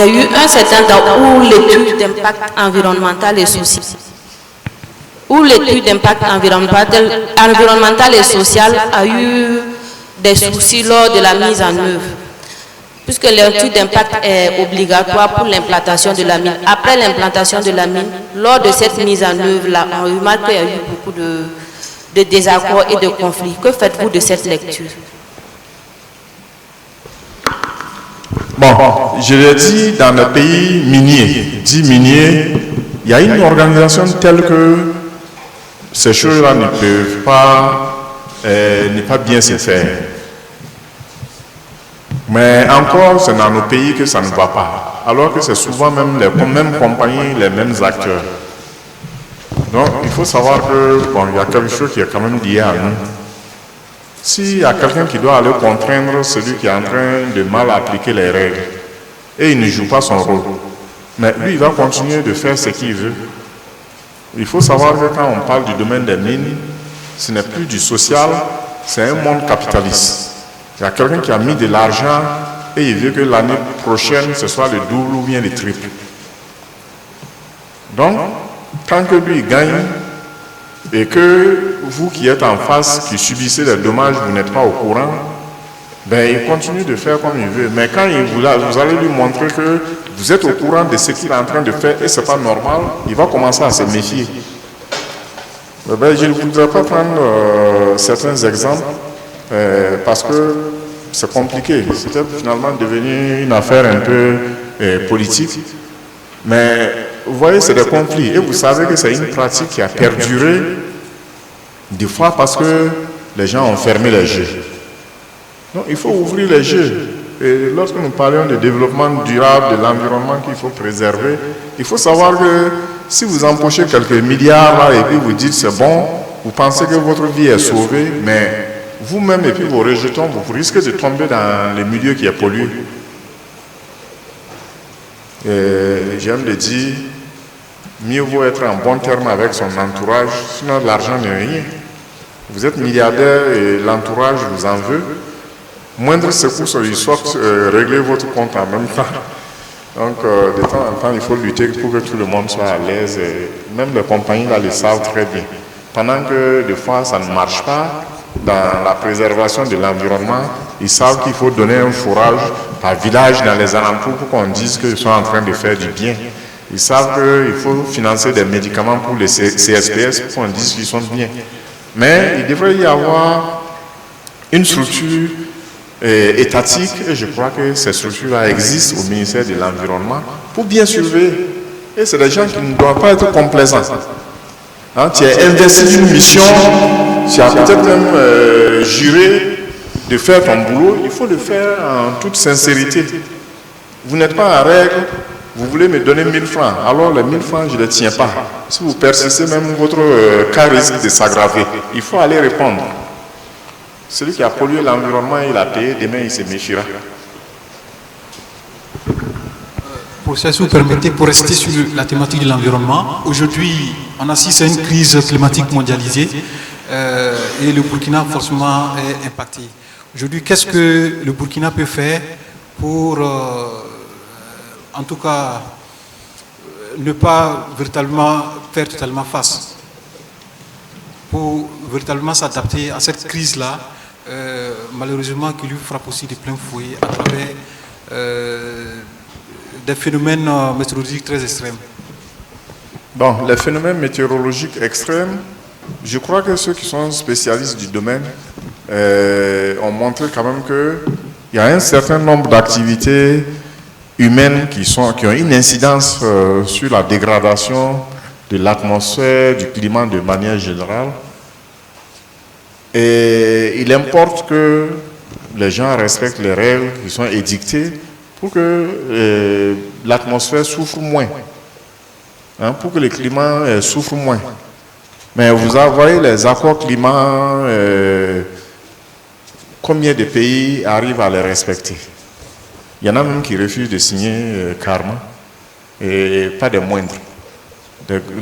y a eu un certain temps où l'étude d'impact environnemental et social, et social a eu des soucis lors de la mise en œuvre, puisque l'étude d'impact est obligatoire pour l'implantation de la mine. Après l'implantation de la mine, lors de cette mise en œuvre-là, on remarque qu'il y a eu beaucoup de désaccords et de conflits. Que faites-vous de cette lecture? Bon, je l'ai dit, dans le pays minier, dit minier, il y a une organisation telle que ces choses-là ne peuvent pas bien se faire. Mais encore, c'est dans nos pays que ça ne va pas. Alors que c'est souvent même les mêmes compagnies, les mêmes acteurs. Donc, il faut savoir que, bon, il y a quelque chose qui est quand même lié à nous. S'il y a quelqu'un qui doit aller contraindre celui qui est en train de mal appliquer les règles, et il ne joue pas son rôle, mais lui, il va continuer de faire ce qu'il veut. Il faut savoir que quand on parle du domaine des mines, ce n'est plus du social, c'est un monde capitaliste. Il y a quelqu'un qui a mis de l'argent et il veut que l'année prochaine, ce soit le double ou bien le triple. Donc, tant que lui gagne, et que vous qui êtes en face, qui subissez les dommages, vous n'êtes pas au courant, ben il continue de faire comme il veut. Mais quand vous allez lui montrer que vous êtes au courant de ce qu'il est en train de faire et ce n'est pas normal, il va commencer à se méfier. Ben, je ne voudrais pas prendre certains exemples parce que c'est compliqué. C'était finalement devenu une affaire un peu politique. Mais vous voyez, c'est des conflits. Et vous savez que c'est une pratique qui a perduré, des fois parce que les gens ont fermé les jeux. Donc il faut ouvrir les jeux. Et lorsque nous parlons de développement durable, de l'environnement qu'il faut préserver, il faut savoir que si vous empochez quelques milliards là et puis vous dites c'est bon, vous pensez que votre vie est sauvée, mais vous-même et puis vos rejetons, vous risquez de tomber dans les milieux qui est pollué. J'aime le dire, mieux vaut être en bon terme avec son entourage, sinon l'argent n'est rien. Vous êtes milliardaire et l'entourage vous en veut. Moindre secousse, il soit régler votre compte en même temps. Donc, de temps en temps, il faut lutter pour que tout le monde soit à l'aise. Même les compagnies là, le savent très bien. Pendant que des fois, ça ne marche pas dans la préservation de l'environnement, ils savent qu'il faut donner un fourrage par village dans les alentours pour qu'on dise qu'ils sont en train de faire du bien. Ils savent qu'il faut financer des médicaments pour les CSPS pour qu'on dise qu'ils sont bien. Mais il devrait y avoir une structure étatique, et je crois que ces structures-là existent au ministère de l'Environnement, pour bien surveiller. Et c'est des gens qui ne doivent pas être complaisants. Hein, tu as investi d'une mission, tu as peut-être même juré de faire ton boulot, il faut le faire en toute sincérité. Vous n'êtes pas en règle, vous voulez me donner 1000 francs, alors les 1000 francs, je ne les tiens pas. Si vous persistez, même votre cas risque de s'aggraver. Il faut aller répondre. Celui qui a pollué l'environnement, il a payé, demain il se méfiera. Si vous permettez, pour rester sur la thématique de l'environnement, aujourd'hui, on assiste à une crise climatique mondialisée et le Burkina forcément est impacté. Aujourd'hui, qu'est-ce que le Burkina peut faire pour, en tout cas, ne pas véritablement faire totalement face, pour véritablement s'adapter à cette crise-là, malheureusement qui lui frappe aussi de plein fouet à travers des phénomènes météorologiques très extrêmes. Bon, les phénomènes météorologiques extrêmes, je crois que ceux qui sont spécialistes du domaine ont montré quand même qu'il y a un certain nombre d'activités humaines qui ont une incidence sur la dégradation de l'atmosphère, du climat de manière générale. Et il importe que les gens respectent les règles qui sont édictées pour que l'atmosphère souffre moins, hein, pour que le climat souffre moins. Mais vous voyez les accords climat, combien de pays arrivent à les respecter? Il y en a même qui refusent de signer carrément, et pas des moindres.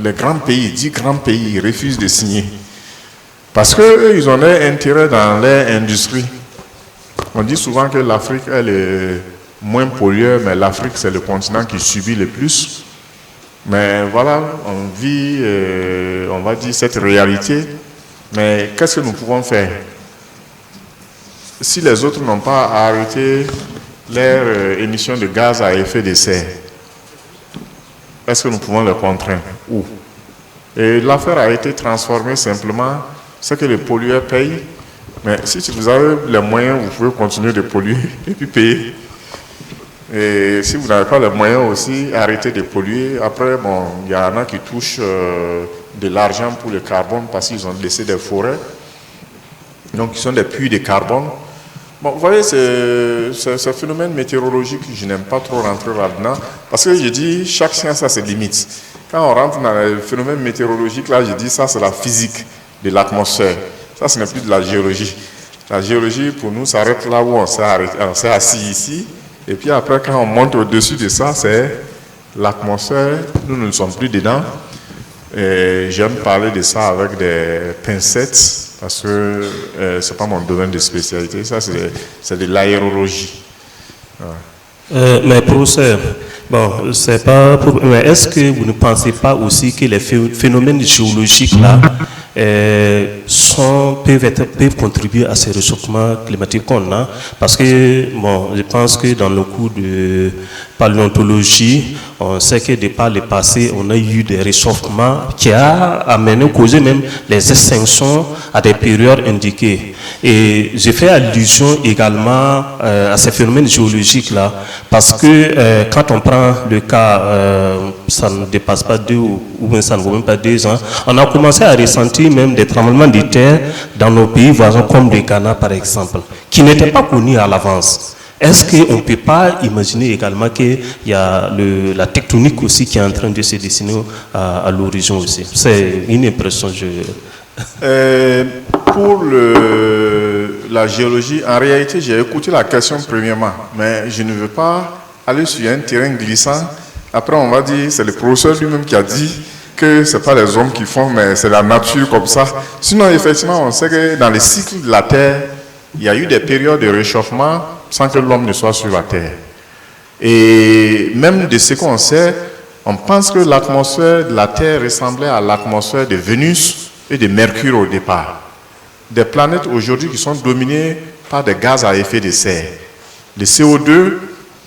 Les grands pays, 10 grands pays, ils refusent de signer. Parce qu'eux, ils ont leur intérêt dans leur industrie. On dit souvent que l'Afrique, elle est moins pollueur, mais l'Afrique, c'est le continent qui subit le plus. Mais voilà, on vit, on va dire, cette réalité. Mais qu'est-ce que nous pouvons faire? Si les autres n'ont pas arrêté leurs émissions de gaz à effet de serre, est-ce que nous pouvons les contraindre? Où? Et l'affaire a été transformée simplement, c'est que les pollueurs payent, mais si vous avez les moyens, vous pouvez continuer de polluer et puis payer. Et si vous n'avez pas les moyens aussi, arrêtez de polluer. Après, bon, il y en a qui touchent de l'argent pour le carbone parce qu'ils ont laissé des forêts. Donc, ils sont des puits de carbone. Bon, vous voyez, ce phénomène météorologique, je n'aime pas trop rentrer là-dedans parce que je dis, chaque science a ses limites. Quand on rentre dans le phénomène météorologique, là, je dis, ça, c'est la physique de l'atmosphère. Ça, ce n'est plus de la géologie. La géologie, pour nous, s'arrête là où on s'est assis ici. Et puis après, quand on monte au-dessus de ça, c'est l'atmosphère. Nous ne sommes plus dedans. J'aime parler de ça avec des pincettes parce que ce n'est pas mon domaine de spécialité. Ça, c'est de l'aérologie. Ouais. Mais professeur, bon, c'est pas pour... mais est-ce que vous ne pensez pas aussi que les phénomènes géologiques là peuvent contribuer à ces réchauffements climatiques qu'on a? Parce que, bon, je pense que dans le cours de paléontologie, on sait que par le passé, on a eu des réchauffements qui a causé même les extinctions à des périodes indiquées. Et j'ai fait allusion également à ces phénomènes géologiques là, parce que quand on prend le cas, ça ne dépasse pas 2 ou bien ça ne vaut même pas 2 ans, on a commencé à ressentir même des tremblements de terre dans nos pays voisins comme le Ghana par exemple, qui n'étaient pas connus à l'avance. Est-ce qu'on ne peut pas imaginer également qu'il y a la tectonique aussi qui est en train de se dessiner à l'horizon aussi? C'est une impression. Pour la géologie, en réalité, j'ai écouté la question premièrement, mais je ne veux pas aller sur un terrain glissant. Après, on va dire, c'est le professeur lui-même qui a dit que ce n'est pas les hommes qui font, mais c'est la nature comme ça. Sinon, effectivement, on sait que dans les cycles de la Terre, il y a eu des périodes de réchauffement sans que l'homme ne soit sur la Terre. Et même de ce qu'on sait, on pense que l'atmosphère de la Terre ressemblait à l'atmosphère de Vénus et de Mercure au départ. Des planètes aujourd'hui qui sont dominées par des gaz à effet de serre. Le CO2,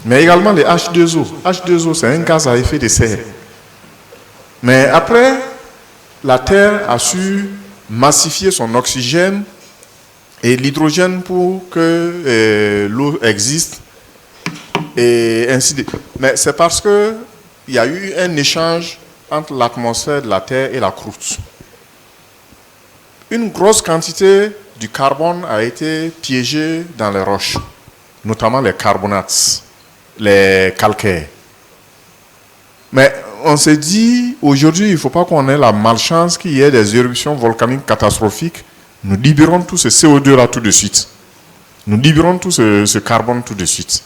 mais également le H2O. H2O, c'est un gaz à effet de serre. Mais après, la Terre a su massifier son oxygène et l'hydrogène pour que l'eau existe et ainsi de suite. Mais c'est parce qu'il y a eu un échange entre l'atmosphère de la Terre et la croûte. Une grosse quantité du carbone a été piégée dans les roches, notamment les carbonates, les calcaires. Mais on s'est dit, aujourd'hui, il ne faut pas qu'on ait la malchance qu'il y ait des éruptions volcaniques catastrophiques. Nous libérons tout ce CO2-là tout de suite. Nous libérons tout ce carbone tout de suite.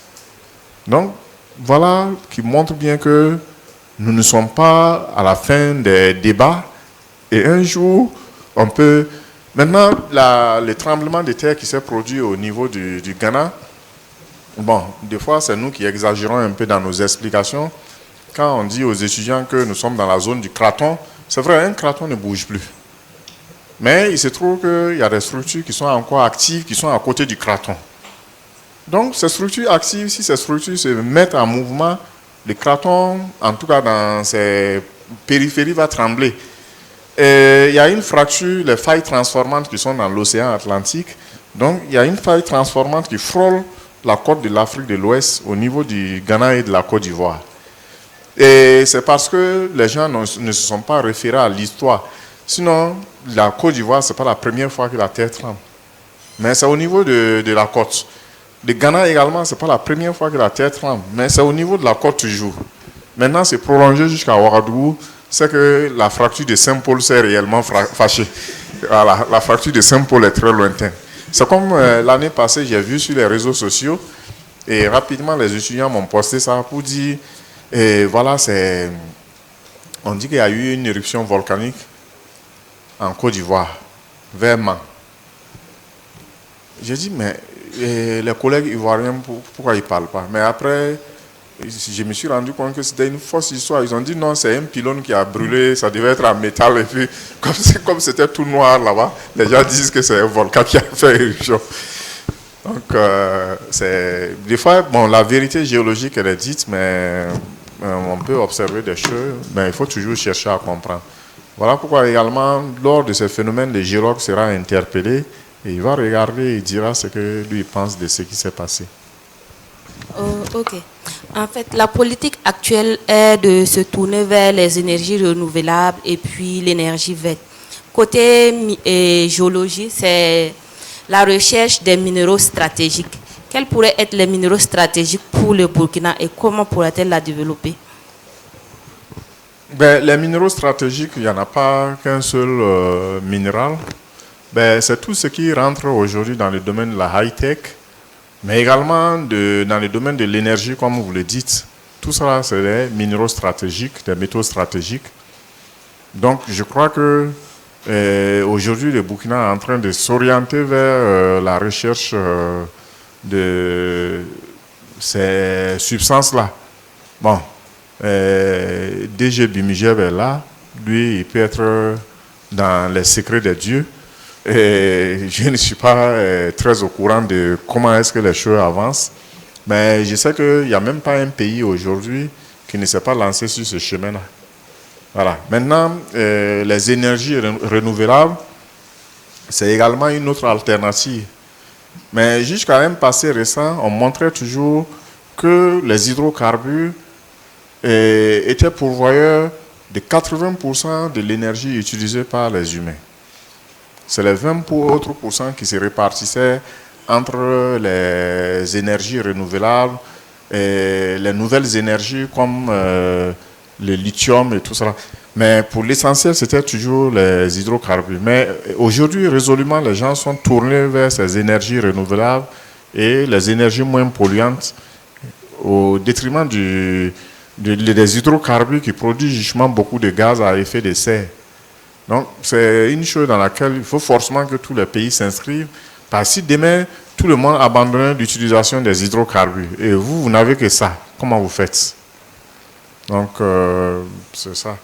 Donc, voilà qui montre bien que nous ne sommes pas à la fin des débats. Et un jour, on peut... Maintenant, le tremblement de terre qui s'est produit au niveau du Ghana, bon, des fois, c'est nous qui exagérons un peu dans nos explications. Quand on dit aux étudiants que nous sommes dans la zone du craton, c'est vrai, un craton ne bouge plus. Mais il se trouve qu'il y a des structures qui sont encore actives, qui sont à côté du craton. Donc, ces structures actives, si ces structures se mettent en mouvement, le craton, en tout cas dans ses périphéries, va trembler. Et il y a une fracture, les failles transformantes qui sont dans l'océan Atlantique. Donc, il y a une faille transformante qui frôle la côte de l'Afrique de l'Ouest au niveau du Ghana et de la Côte d'Ivoire. Et c'est parce que les gens ne se sont pas référés à l'histoire. Sinon, la Côte d'Ivoire, ce n'est pas la première fois que la terre tremble. Mais c'est au niveau de la côte. Le Ghana également, ce n'est pas la première fois que la terre tremble. Mais c'est au niveau de la côte toujours. Maintenant, c'est prolongé jusqu'à Ouagadougou. C'est que la fracture de Saint-Paul s'est réellement fâchée. Voilà, la fracture de Saint-Paul est très lointaine. C'est comme l'année passée, j'ai vu sur les réseaux sociaux, et rapidement, les étudiants m'ont posté ça pour dire, voilà, on dit qu'il y a eu une éruption volcanique en Côte d'Ivoire, vers Mans. J'ai dit, mais et les collègues ivoiriens, pourquoi ils ne parlent pas? Mais après, je me suis rendu compte que c'était une fausse histoire. Ils ont dit non, c'est un pylône qui a brûlé, ça devait être en métal. Et puis, comme c'était tout noir là-bas, les gens disent que c'est un volcan qui a fait éruption. Donc, des fois, bon, la vérité géologique, elle est dite, mais on peut observer des choses, mais il faut toujours chercher à comprendre. Voilà pourquoi également, lors de ces phénomènes, le géologue sera interpellé et il va regarder et il dira ce que lui pense de ce qui s'est passé. Ok. En fait, la politique actuelle est de se tourner vers les énergies renouvelables et puis l'énergie verte. Côté géologie, c'est la recherche des minéraux stratégiques. Quels pourraient être les minéraux stratégiques pour le Burkina et comment pourrait-elle la développer? Ben, les minéraux stratégiques, il n'y en a pas qu'un seul minéral. Ben, c'est tout ce qui rentre aujourd'hui dans le domaine de la high-tech, mais également dans le domaine de l'énergie, comme vous le dites. Tout ça, c'est des minéraux stratégiques, des métaux stratégiques. Donc, je crois que aujourd'hui, le Burkina est en train de s'orienter vers la recherche de ces substances-là. Bon, DG Bimijeb est là. Lui, il peut être dans les secrets des dieux. Et je ne suis pas très au courant de comment est-ce que les choses avancent. Mais je sais qu'il n'y a même pas un pays aujourd'hui qui ne s'est pas lancé sur ce chemin-là. Voilà. Maintenant, les énergies renouvelables, c'est également une autre alternative. Mais jusqu'à un passé récent, on montrait toujours que les hydrocarbures étaient pourvoyeurs de 80% de l'énergie utilisée par les humains. C'est les 20 autres pourcents qui se répartissaient entre les énergies renouvelables et les nouvelles énergies comme le lithium et tout ça. Mais pour l'essentiel, c'était toujours les hydrocarbures. Mais aujourd'hui, résolument, les gens sont tournés vers ces énergies renouvelables et les énergies moins polluantes au détriment des hydrocarbures qui produisent justement beaucoup de gaz à effet de serre. Donc, c'est une chose dans laquelle il faut forcément que tous les pays s'inscrivent. Parce que si demain, tout le monde abandonnait l'utilisation des hydrocarbures et vous n'avez que ça, comment vous faites? Donc, c'est ça.